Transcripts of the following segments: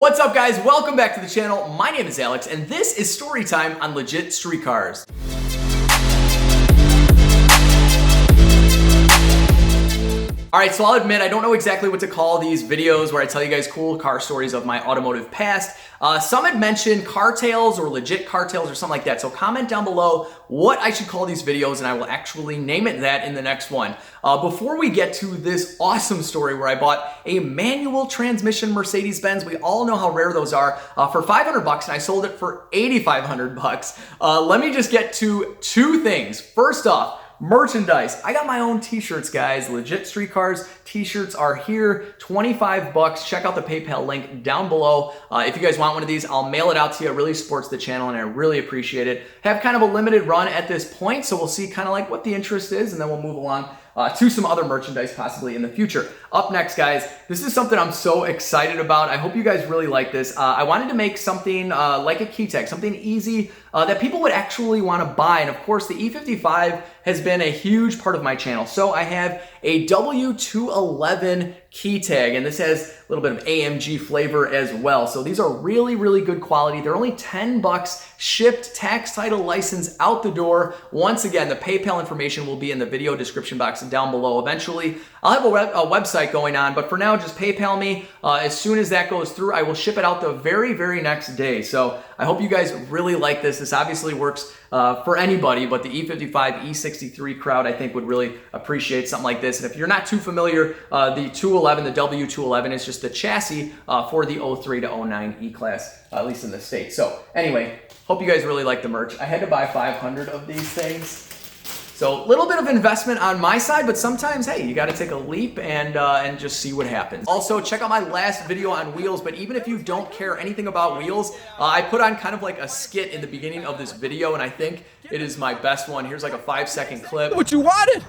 What's up, guys? Welcome back to the channel. My name is Alex, and this is story time on LegitStreetCars. Alright, so I'll admit I don't know exactly what to call these videos where I tell you guys cool car stories of my automotive past. Some had mentioned car tales or legit car tales or something like that, so comment down below what I should call these videos and I will actually name it that in the next one. Before we get to this awesome story where I bought a manual transmission Mercedes-Benz, we all know how rare those are, for $500 and I sold it for $8,500. Let me just get to two things. First off, merchandise. I got my own t-shirts, guys. LegitStreetCars t-shirts are here, $25. Check out the PayPal link down below. If you guys want one of these, I'll mail it out to you. It really supports the channel and I really appreciate it. Have kind of a limited run at this point, so we'll see kind of like what the interest is and then we'll move along to some other merchandise possibly in the future. Up next, guys, this is something I'm so excited about. I hope you guys really like this. I wanted to make something like a key tag, something easy that people would actually want to buy. And of course, the E55 has been a huge part of my channel. So I have a W211 key tag, and this has a little bit of AMG flavor as well. So these are really, really good quality. They're only $10 shipped, tax, title, license out the door. Once again, the PayPal information will be in the video description box down below. Eventually, I'll have a website going on, but for now, just PayPal me. As soon as that goes through, I will ship it out the very, very next day. So I hope you guys really like this. This obviously works for anybody, but the E55, E63 crowd, I think, would really appreciate something like this. And if you're not too familiar, the 211, the W211 is just the chassis for the 03 to 09 E-Class, at least in the States. So anyway, hope you guys really like the merch. I had to buy 500 of these things. So a little bit of investment on my side, but sometimes, hey, you gotta take a leap and just see what happens. Also, check out my last video on wheels, but even if you don't care anything about wheels, I put on kind of like a skit in the beginning of this video, and I think it is my best one. Here's like a 5-second clip. What you wanted?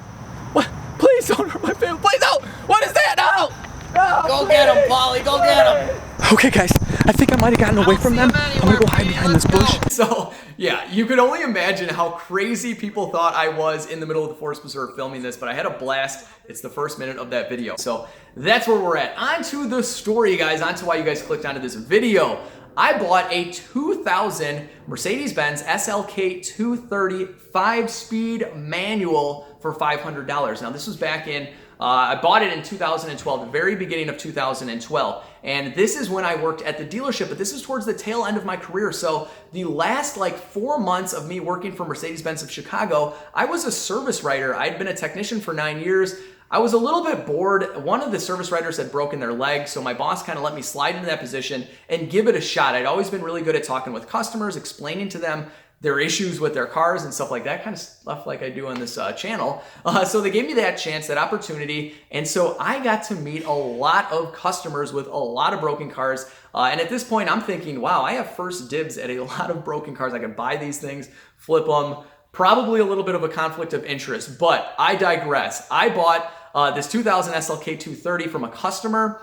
What? Please don't hurt my family. Please, no! What is that? No! No, go please, get him, Polly. Go get him. Okay, guys. I think I might have gotten away from them. I'm gonna go hide behind this bush. So, yeah, you could only imagine how crazy people thought I was in the middle of the forest preserve filming this, but I had a blast. It's the first minute of that video. So that's where we're at. On to the story, guys. On to why you guys clicked onto this video. I bought a 2000 Mercedes-Benz SLK 230 5-speed manual for $500. Now, this was back in I bought it in 2012, the very beginning of 2012. And this is when I worked at the dealership, but this is towards the tail end of my career. So the last like 4 months of me working for Mercedes-Benz of Chicago, I was a service writer. I'd been a technician for 9 years. I was a little bit bored. One of the service writers had broken their leg, so my boss kind of let me slide into that position and give it a shot. I'd always been really good at talking with customers, explaining to them their issues with their cars and stuff like that, kind of stuff like I do on this channel. So they gave me that chance, that opportunity, and so I got to meet a lot of customers with a lot of broken cars. And at this point, I'm thinking, wow, I have first dibs at a lot of broken cars. I could buy these things, flip them, probably a little bit of a conflict of interest, but I digress. I bought this 2000 SLK 230 from a customer.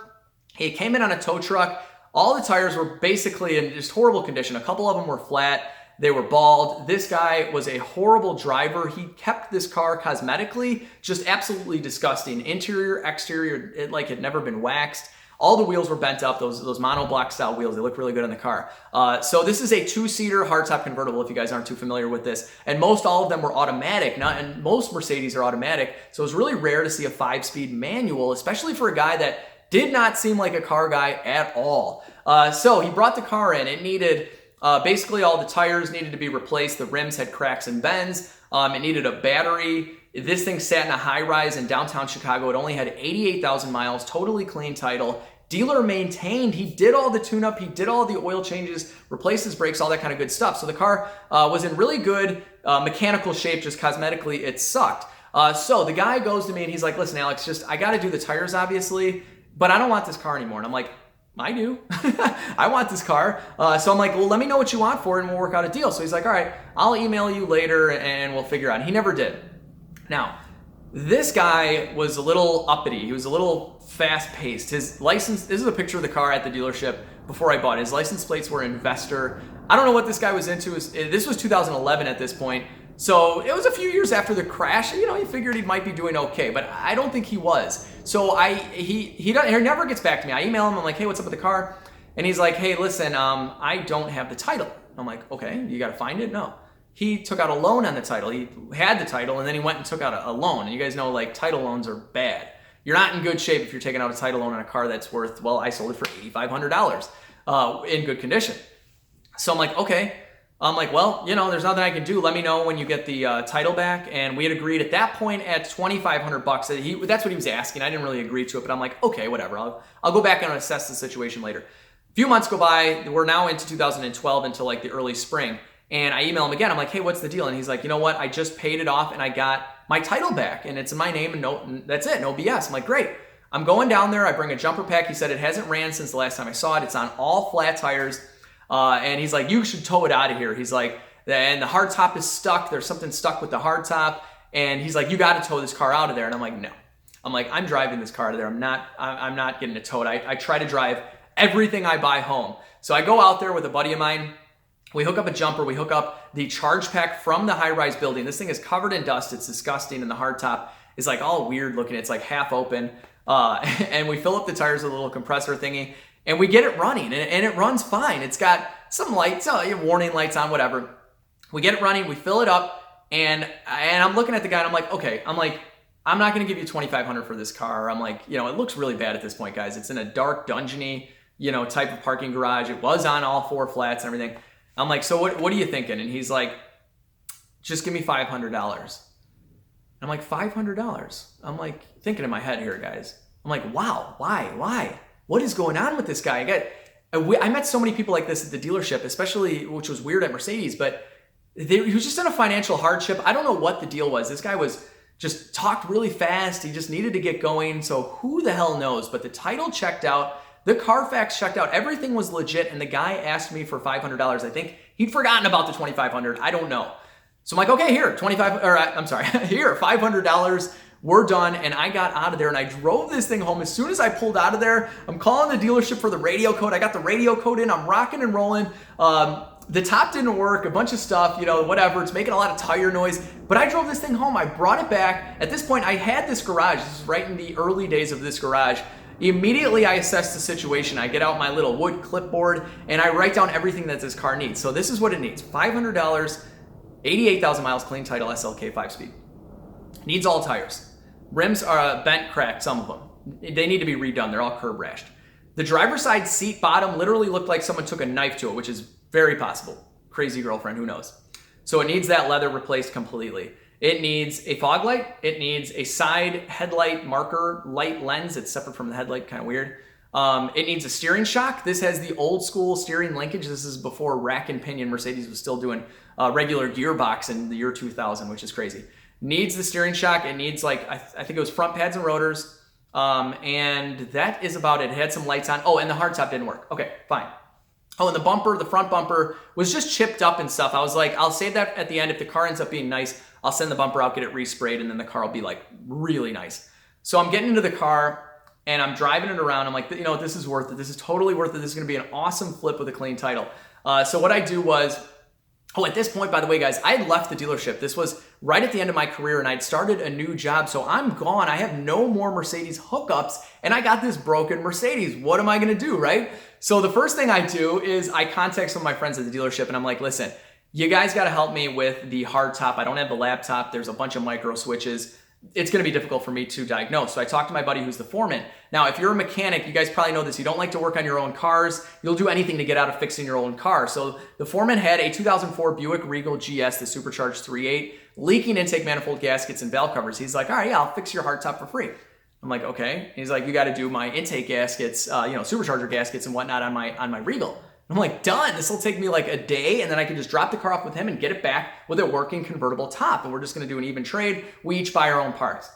It came in on a tow truck. All the tires were basically in just horrible condition. A couple of them were flat. They were bald. This guy was a horrible driver. He kept this car cosmetically just absolutely disgusting. Interior, exterior, it like had never been waxed. All the wheels were bent up, those monoblock style wheels. They look really good in the car. So this is a 2-seater hardtop convertible, if you guys aren't too familiar with this. And most all of them were automatic, and most Mercedes are automatic. So it was really rare to see a 5-speed manual, especially for a guy that did not seem like a car guy at all. So he brought the car in. It needed basically all the tires needed to be replaced. The rims had cracks and bends. It needed a battery. This thing sat in a high-rise in downtown Chicago. It only had 88,000 miles, totally clean title. Dealer maintained. He did all the tune-up. He did all the oil changes, replaced his brakes, all that kind of good stuff. So the car was in really good mechanical shape, just cosmetically it sucked. So the guy goes to me and he's like, listen, Alex, I got to do the tires, obviously, but I don't want this car anymore. And I'm like, I do. I want this car. So I'm like, well, let me know what you want for it and we'll work out a deal. So he's like, all right, I'll email you later and we'll figure out. He never did. Now, this guy was a little uppity. He was a little fast-paced. His license, this is a picture of the car at the dealership before I bought it. His license plates were investor. I don't know what this guy was into. This was 2011 at this point. So it was a few years after the crash. You know, he figured he might be doing okay, but I don't think he was. So he never gets back to me. I email him. I'm like, hey, what's up with the car? And he's like, hey, listen, I don't have the title. I'm like, okay, you got to find it? No. He took out a loan on the title. He had the title, and then he went and took out a loan. And you guys know, like, title loans are bad. You're not in good shape if you're taking out a title loan on a car that's worth, well, I sold it for $8,500 in good condition. So I'm like, okay. I'm like, well, you know, there's nothing I can do. Let me know when you get the title back. And we had agreed at that point at $2,500. That's what he was asking. I didn't really agree to it, but I'm like, okay, whatever. I'll go back and assess the situation later. A few months go by. We're now into 2012 until like the early spring. And I email him again. I'm like, hey, what's the deal? And he's like, you know what? I just paid it off and I got my title back and it's in my name and that's it. No BS. I'm like, great. I'm going down there. I bring a jumper pack. He said it hasn't ran since the last time I saw it. It's on all flat tires. And he's like, you should tow it out of here. He's like, and the hard top is stuck. There's something stuck with the hard top. And he's like, you got to tow this car out of there. And I'm like, no. I'm like, I'm driving this car out of there. I'm not getting it towed. I try to drive everything I buy home. So I go out there with a buddy of mine. We hook up a jumper. We hook up the charge pack from the high-rise building. This thing is covered in dust. It's disgusting. And the hard top is like all weird looking. It's like half open. And we fill up the tires with a little compressor thingy. And we get it running. And it runs fine. It's got some lights, warning lights on, whatever. We get it running. We fill it up. And I'm looking at the guy. And I'm like, okay. I'm like, I'm not going to give you $2,500 for this car. I'm like, you know, it looks really bad at this point, guys. It's in a dark, dungeony, you know, type of parking garage. It was on all four flats and everything. I'm like, so what are you thinking? And he's like, just give me $500. I'm like, $500? I'm like thinking in my head here, guys. I'm like, wow, why? What is going on with this guy? I met so many people like this at the dealership, especially, which was weird at Mercedes, but he was just in a financial hardship. I don't know what the deal was. This guy was just talked really fast. He just needed to get going. So who the hell knows? But the title checked out. The Carfax checked out. Everything was legit. And the guy asked me for $500. I think he'd forgotten about the $2,500. I don't know. So I'm like, okay, here, here, $500. We're done. And I got out of there and I drove this thing home. As soon as I pulled out of there, I'm calling the dealership for the radio code. I got the radio code in. I'm rocking and rolling. The top didn't work, a bunch of stuff, you know, whatever. It's making a lot of tire noise. But I drove this thing home. I brought it back. At this point, I had this garage. This is right in the early days of this garage. Immediately, I assess the situation. I get out my little wood clipboard and I write down everything that this car needs. So this is what it needs. $500, 88,000 miles, clean title, SLK 5-speed. Needs all tires. Rims are bent, cracked, some of them. They need to be redone. They're all curb rashed. The driver's side seat bottom literally looked like someone took a knife to it, which is very possible. Crazy girlfriend, who knows? So it needs that leather replaced completely. It needs a fog light. It needs a side headlight marker light lens. It's separate from the headlight, kind of weird. It needs a steering shock. This has the old school steering linkage. This is before rack and pinion. Mercedes was still doing regular gearbox in the year 2000, which is crazy. Needs the steering shock. It needs like, I think it was front pads and rotors. And that is about it. It had some lights on. Oh, and the hardtop didn't work. Okay, fine. Oh, and the bumper, the front bumper was just chipped up and stuff. I was like, I'll save that at the end. If the car ends up being nice, I'll send the bumper out, get it resprayed, and then the car will be like really nice. So I'm getting into the car and I'm driving it around. I'm like, you know what, this is worth it. This is totally worth it. This is gonna be an awesome flip with a clean title. So what I do was, at this point, by the way, guys, I had left the dealership. This was right at the end of my career and I'd started a new job. So I'm gone. I have no more Mercedes hookups and I got this broken Mercedes. What am I gonna do, right? So the first thing I do is I contact some of my friends at the dealership and I'm like, listen, you guys gotta help me with the hard top. I don't have the laptop. There's a bunch of micro switches. It's gonna be difficult for me to diagnose. So I talked to my buddy who's the foreman. Now, if you're a mechanic, you guys probably know this. You don't like to work on your own cars. You'll do anything to get out of fixing your own car. So the foreman had a 2004 Buick Regal GS, the supercharged 3.8, leaking intake manifold gaskets and valve covers. He's like, all right, yeah, I'll fix your hardtop for free. I'm like, okay. He's like, you got to do my intake gaskets, supercharger gaskets and whatnot on my Regal. I'm like, done. This will take me like a day and then I can just drop the car off with him and get it back with a working convertible top. And we're just going to do an even trade. We each buy our own parts.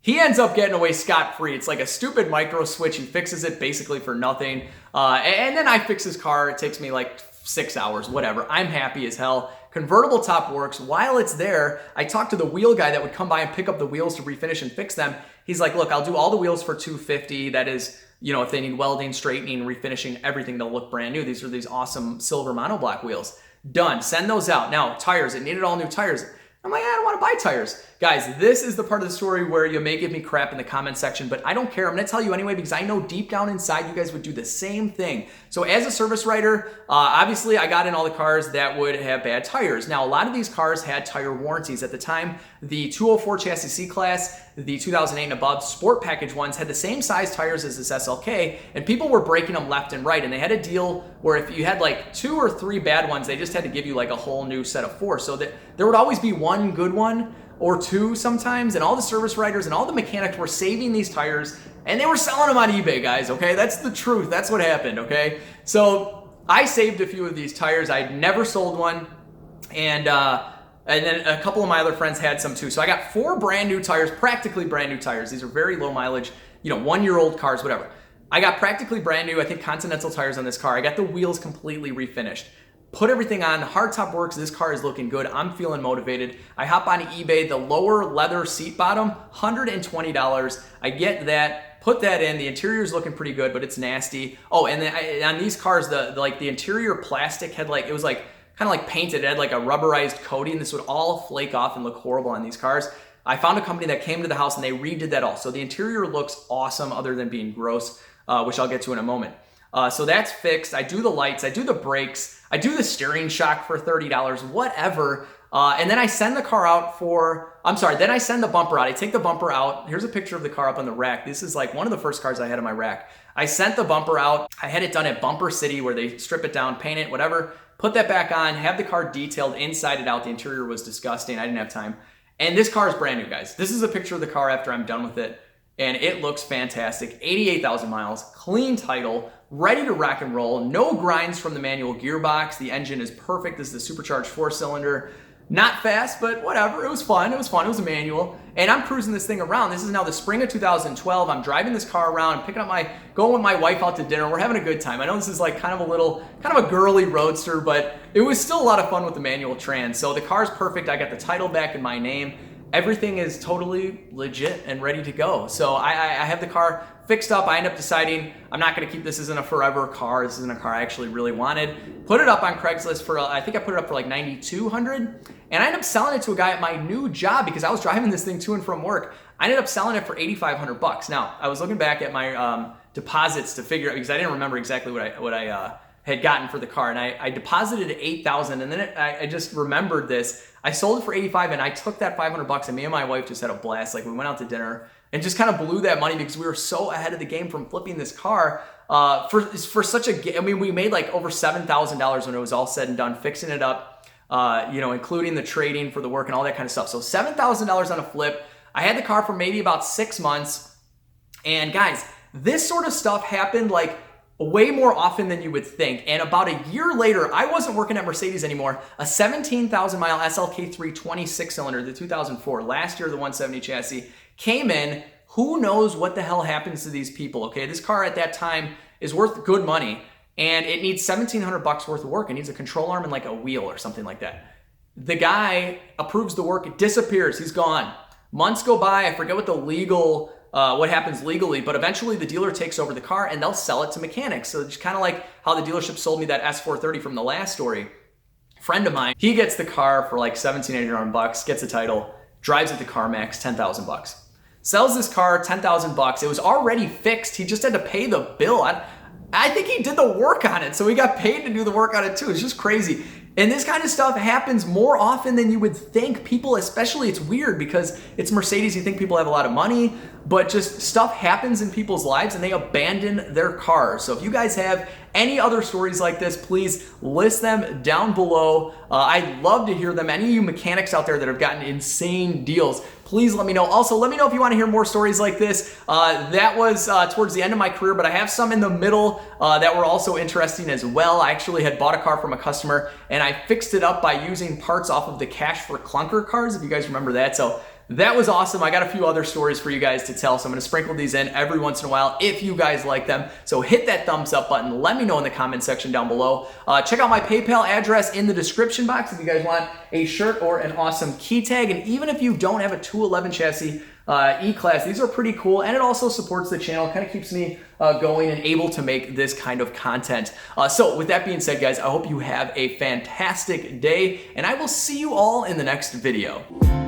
He ends up getting away scot-free. It's like a stupid micro switch. He fixes it basically for nothing. And then I fix his car. It takes me like 6 hours, whatever. I'm happy as hell. Convertible top works. While it's there, I talked to the wheel guy that would come by and pick up the wheels to refinish and fix them. He's like, look, I'll do all the wheels for $250. That is, if they need welding, straightening, refinishing, everything, they'll look brand new. These are these awesome silver monoblock wheels. Done. Send those out. Now, tires. It needed all new tires. I'm like, I don't want to buy tires. Guys, this is the part of the story where you may give me crap in the comment section, but I don't care. I'm going to tell you anyway because I know deep down inside you guys would do the same thing. So as a service writer, obviously I got in all the cars that would have bad tires. Now, a lot of these cars had tire warranties. At the time, the 204 chassis C-Class, the 2008 and above sport package ones had the same size tires as this SLK, and people were breaking them left and right. And they had a deal where if you had like 2 or 3 bad ones, they just had to give you like a whole new set of 4. So that there would always be one good one or 2 sometimes, and all the service writers and all the mechanics were saving these tires and they were selling them on eBay, guys, okay? That's the truth. That's what happened, okay? So I saved a few of these tires. I'd never sold one, and then a couple of my other friends had some too. So I got 4 brand new tires, practically brand new tires. These are very low mileage, 1-year-old cars, whatever. I got practically brand new, I think Continental tires on this car. I got the wheels completely refinished. Put everything on, hardtop works, this car is looking good, I'm feeling motivated. I hop on eBay, the lower leather seat bottom, $120. I get that, put that in, the interior is looking pretty good, but it's nasty. Oh, and then on these cars, the interior plastic had it was like, kind of like painted, it had like a rubberized coating. This would all flake off and look horrible on these cars. I found a company that came to the house and they redid that all. So the interior looks awesome other than being gross, which I'll get to in a moment. So that's fixed. I do the lights, I do the brakes, I do the steering shock for $30, whatever. And then I send the car out then I send the bumper out. I take the bumper out. Here's a picture of the car up on the rack. This is like one of the first cars I had on my rack. I sent the bumper out. I had it done at Bumper City where they strip it down, paint it, whatever, put that back on, have the car detailed inside and out. The interior was disgusting. I didn't have time. And this car is brand new, guys. This is a picture of the car after I'm done with it. And it looks fantastic. 88,000 miles, clean title, ready to rock and roll. No grinds from the manual gearbox. The engine is perfect. This is the supercharged 4-cylinder. Not fast, but whatever. It was fun. It was a manual. And I'm cruising this thing around. This is now the spring of 2012. I'm driving this car around, going with my wife out to dinner. We're having a good time. I know this is like kind of a girly roadster, but it was still a lot of fun with the manual trans. So the car's perfect. I got the title back in my name. Everything is totally legit and ready to go. So I have the car fixed up. I end up deciding I'm not going to keep this as a forever car. This isn't a car I actually really wanted. Put it up on Craigslist for, I think I put it up for like $9,200. And I ended up selling it to a guy at my new job because I was driving this thing to and from work. I ended up selling it for $8,500. Now, I was looking back at my deposits to figure out, because I didn't remember exactly what I had gotten for the car, and I deposited $8,000, and then I just remembered this. I sold it for $85,000, and I took that $500, and me and my wife just had a blast. Like, we went out to dinner and just kind of blew that money because we were so ahead of the game from flipping this car for such a. I mean, we made like over $7,000 when it was all said and done, fixing it up, including the trading for the work and all that kind of stuff. So $7,000 on a flip. I had the car for maybe about 6 months, and guys, this sort of stuff happened like way more often than you would think. And about a year later, I wasn't working at Mercedes anymore. A 17,000 mile SLK3 26-cylinder, the 2004, last year the 170 chassis, came in. Who knows what the hell happens to these people, okay? This car at that time is worth good money, and it needs $1,700 worth of work. It needs a control arm and like a wheel or something like that. The guy approves the work, it disappears, he's gone. Months go by, I forget what happens legally, but eventually the dealer takes over the car and they'll sell it to mechanics. So it's kind of like how the dealership sold me that S430 from the last story. A friend of mine, he gets the car for like $1,700, gets the title, drives it to CarMax, $10,000. Sells this car, $10,000. It was already fixed. He just had to pay the bill. I think he did the work on it, so he got paid to do the work on it too. It's just crazy. And this kind of stuff happens more often than you would think. People, especially, it's weird because it's Mercedes. You think people have a lot of money, but just stuff happens in people's lives and they abandon their cars. So if you guys have any other stories like this, please list them down below. I'd love to hear them. Any of you mechanics out there that have gotten insane deals, please let me know. Also, let me know if you want to hear more stories like this. That was towards the end of my career, but I have some in the middle that were also interesting as well. I actually had bought a car from a customer and I fixed it up by using parts off of the Cash for Clunker cars, if you guys remember that. So that was awesome. I got a few other stories for you guys to tell, so I'm going to sprinkle these in every once in a while if you guys like them. So hit that thumbs up button. Let me know in the comment section down below. Check out my PayPal address in the description box if you guys want a shirt or an awesome key tag. And even if you don't have a 211 chassis, E-Class. These are pretty cool, and it also supports the channel, kind of keeps me going and able to make this kind of content. So with that being said, guys, I hope you have a fantastic day, and I will see you all in the next video.